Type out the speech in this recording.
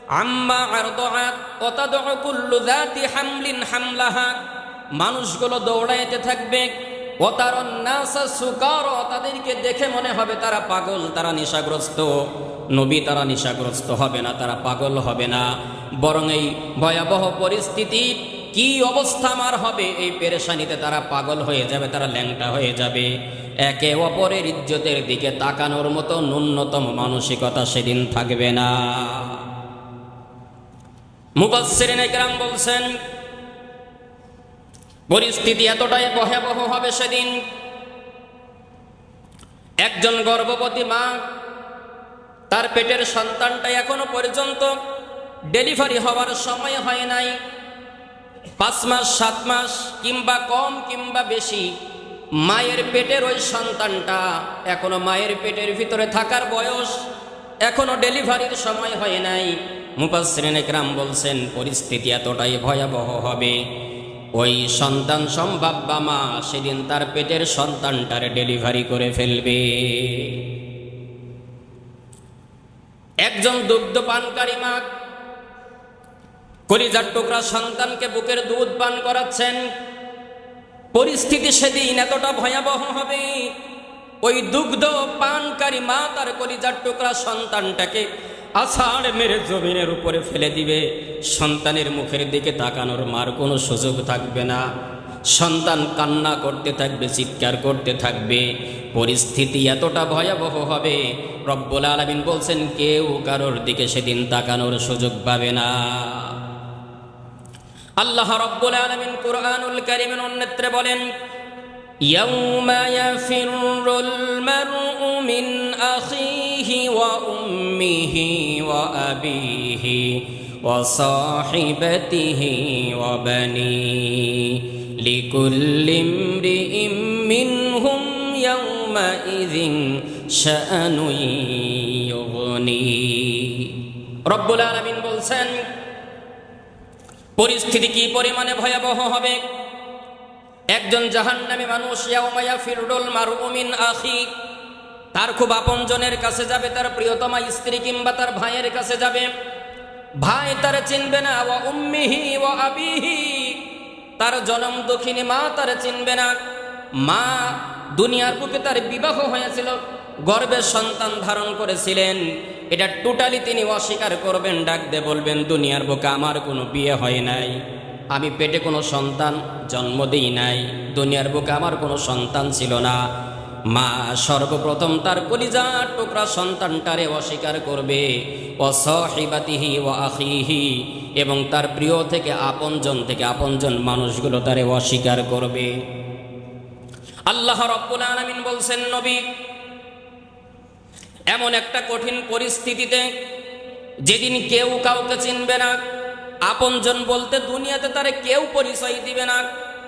আম্মা আরদাআত ওয়া তাদউ কুল্লু যাতি হামলিন হামলাহা, মানুষগুলো দৌড়াইতে থাকবে। ওয়া তারান নাসা সুকারা, তাদেরকে দেখে মনে হবে তারা পাগল, তারা নেশাগ্রস্ত। নবী তারা নেশাগ্রস্ত হবে না, তারা পাগল হবে না, বরং এই ভয়াবহ পরিস্থিতি কি অবস্থা আমার হবে, এই পেরেশানিতে তারা পাগল হয়ে যাবে, তারা ল্যাংটা হয়ে যাবে। একে অপরের ইজ্জতের দিকে তাকানোর মতো ন্যূনতম মানসিকতা সেদিন থাকবে না। মুফাসসিরিনে কেরাম বলছেন পরিস্থিতি এতটাই ভয়াবহ হবে সেদিন, একজন গর্ভবতী মা, তার পেটের সন্তানটা এখনো পর্যন্ত ডেলিভারি হওয়ার সময় হয় নাই, 5 মাস 7 মাস কিংবা কম কিংবা বেশি, মায়ের পেটের ওই সন্তানটা এখনো মায়ের পেটের ভিতরে থাকার বয়স, এখনো ডেলিভারির সময় হয় নাই। মুফাসসিরিনে কেরাম বলছেন পরিস্থিতি এতটাই ভয়াবহ হবে, ওই সন্তান সম্ভাব্য মা সেদিন তার পেটের সন্তানটার ডেলিভারি করে ফেলবে। একজন দুগ্ধ পানকারী মা কলিজার টুকরা সন্তানকে বুকের দুধ পান করাচ্ছেন, পরিস্থিতি সেদিন এতটা ভয়াবহ হবে, ওই দুগ্ধ পানকারী মা তার কলিজার টুকরা সন্তানটাকে আছাড় মেরে জমিনের উপরে ফেলে দিবে। সন্তানের মুখের দিকে তাকানোর মার কোনো সুযোগ থাকবে না, সন্তান কান্না করতে থাকবে, চিৎকার করতে থাকবে। পরিস্থিতি এতটা ভয়াবহ হবে, রব্বুল আলামিন বলছেন কেউ কারোর দিকে সেদিন তাকানোর সুযোগ পাবে না। আল্লাহ রব্বুল আলামিন কুরআনুল কারীমের অন্যত্রে বলেন, ইয়াউমা ইয়াফিরুল মারউ মিন আখিহি ওয়া উম্মিহি ওয়া আবিহি ওয়া সাহিবাতিহি ওয়া বানিহি লিকুল্লি ইমরিইম মিনহুম ইয়াউমা ইযিন শাআনুন ইউগনি। রব্বুল আলামিন বলছেন পরিস্থিতি কি পরিমাণে ভয়াবহ হবে। একজন জাহান্নামী মানুষ ইয়াউমা ইয়াফিরুল মারউ মিন আখি, তার খুব আপনজনের কাছে যাবে, তার প্রিয়তমা স্ত্রী কিংবা তার ভাইয়ের কাছে যাবে, ভাই তারে চিনবে না। ওয়া উম্মিহি ওয়া আবিহি, তার জনম দক্ষিণী মা তারে চিনবে না। মা দুনিয়ার বুকে তার বিবাহ হয়েছিল, গর্ভে সন্তান ধারণ করেছিলেন, এটা টোটালি তিনি অস্বীকার করবেন, ডাক দিয়ে বলবেন দুনিয়ার বুকে আমার কোনো বিয়ে হয় নাই, আমি পেটে কোনো সন্তান জন্ম দিই নাই, দুনিয়ার বুকে আমার কোনো সন্তান ছিল না। মা সর্বপ্রথম তার কলিজার টুকরা সন্তানটারে অস্বীকার করবে, ওয়া সাহিবাতিহি ওয়া আখিহি, এবং তার প্রিয় থেকে আপনজন মানুষগুলো তারে অস্বীকার করবে। আল্লাহ রব্বুল আলামিন বলছেন নবী, এমন একটা কঠিন পরিস্থিতিতে যেদিন কেউ কাউকে চিনবে না, আপনজন বলতে দুনিয়াতে তারে কেউ পরিচয় দিবে না,